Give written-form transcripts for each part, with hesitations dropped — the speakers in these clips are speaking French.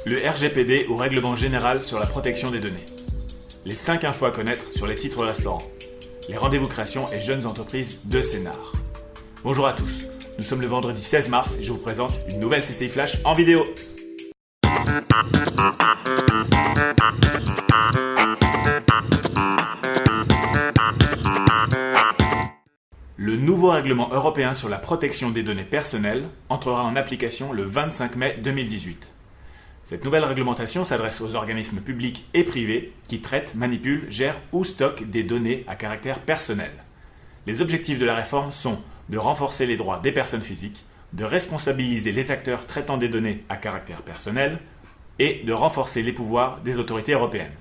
Le RGPD ou Règlement Général sur la protection des données. Les 5 infos à connaître sur les titres restaurants. Les rendez-vous création et jeunes entreprises de Sénart. Bonjour à tous, nous sommes le vendredi 16 mars et je vous présente une nouvelle CCI Flash en vidéo. Le nouveau règlement européen sur la protection des données personnelles entrera en application le 25 mai 2018. Cette nouvelle réglementation s'adresse aux organismes publics et privés qui traitent, manipulent, gèrent ou stockent des données à caractère personnel. Les objectifs de la réforme sont de renforcer les droits des personnes physiques, de responsabiliser les acteurs traitant des données à caractère personnel et de renforcer les pouvoirs des autorités européennes.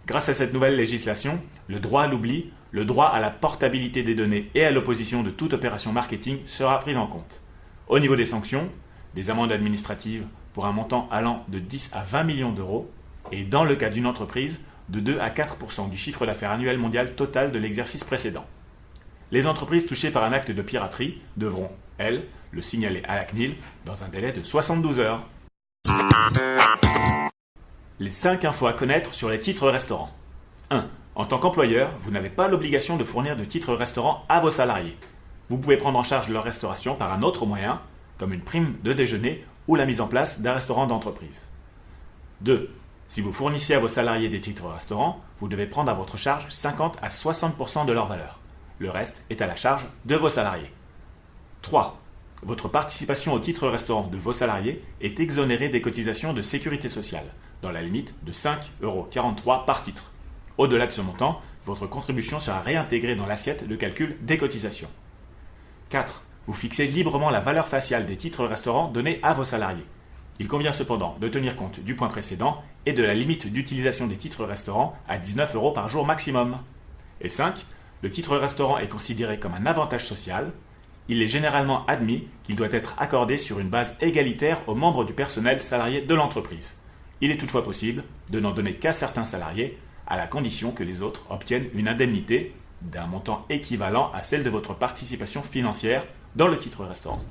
Grâce à cette nouvelle législation, le droit à l'oubli, le droit à la portabilité des données et à l'opposition de toute opération marketing sera pris en compte. Au niveau des sanctions, des amendes administratives pour un montant allant de 10 à 20 millions d'euros et dans le cas d'une entreprise, de 2 à 4% du chiffre d'affaires annuel mondial total de l'exercice précédent. Les entreprises touchées par un acte de piraterie devront, elles, le signaler à la CNIL dans un délai de 72 heures. Les 5 infos à connaître sur les titres restaurants. 1. En tant qu'employeur, vous n'avez pas l'obligation de fournir de titres restaurants à vos salariés. Vous pouvez prendre en charge leur restauration par un autre moyen, comme une prime de déjeuner ou la mise en place d'un restaurant d'entreprise. 2. Si vous fournissez à vos salariés des titres restaurants, vous devez prendre à votre charge 50 à 60% de leur valeur. Le reste est à la charge de vos salariés. 3. Votre participation au titre restaurant de vos salariés est exonérée des cotisations de sécurité sociale, dans la limite de 5,43 € par titre. Au-delà de ce montant, votre contribution sera réintégrée dans l'assiette de calcul des cotisations. 4. Vous fixez librement la valeur faciale des titres restaurants donnés à vos salariés. Il convient cependant de tenir compte du point précédent et de la limite d'utilisation des titres restaurants à 19 € par jour maximum. Et 5. Le titre restaurant est considéré comme un avantage social. Il est généralement admis qu'il doit être accordé sur une base égalitaire aux membres du personnel salarié de l'entreprise. Il est toutefois possible de n'en donner qu'à certains salariés, à la condition que les autres obtiennent une indemnité d'un montant équivalent à celle de votre participation financière dans le titre restaurant.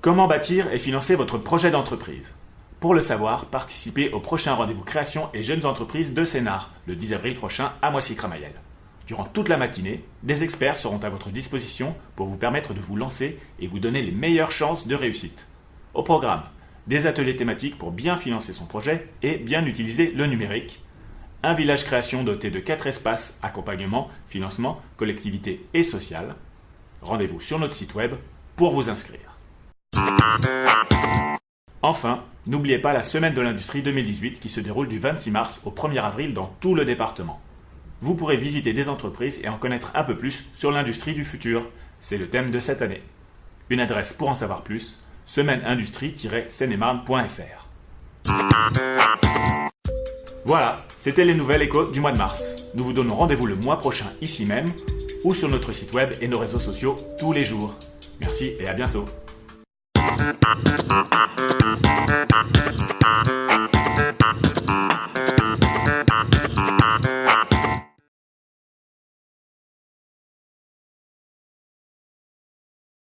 Comment bâtir et financer votre projet d'entreprise? Pour le savoir, participez au prochain rendez-vous création et jeunes entreprises de Sénart, le 10 avril prochain à Moissy-Cramayel. Durant toute la matinée, des experts seront à votre disposition pour vous permettre de vous lancer et vous donner les meilleures chances de réussite. Au programme, des ateliers thématiques pour bien financer son projet et bien utiliser le numérique, un village création doté de 4 espaces, accompagnement, financement, collectivité et social. Rendez-vous sur notre site web pour vous inscrire. Enfin, n'oubliez pas la Semaine de l'Industrie 2018 qui se déroule du 26 mars au 1er avril dans tout le département. Vous pourrez visiter des entreprises et en connaître un peu plus sur l'industrie du futur. C'est le thème de cette année. Une adresse pour en savoir plus, semaineindustrie-seine-et-marne.fr. Voilà, c'était les nouvelles échos du mois de mars. Nous vous donnons rendez-vous le mois prochain ici même ou sur notre site web et nos réseaux sociaux tous les jours. Merci et à bientôt.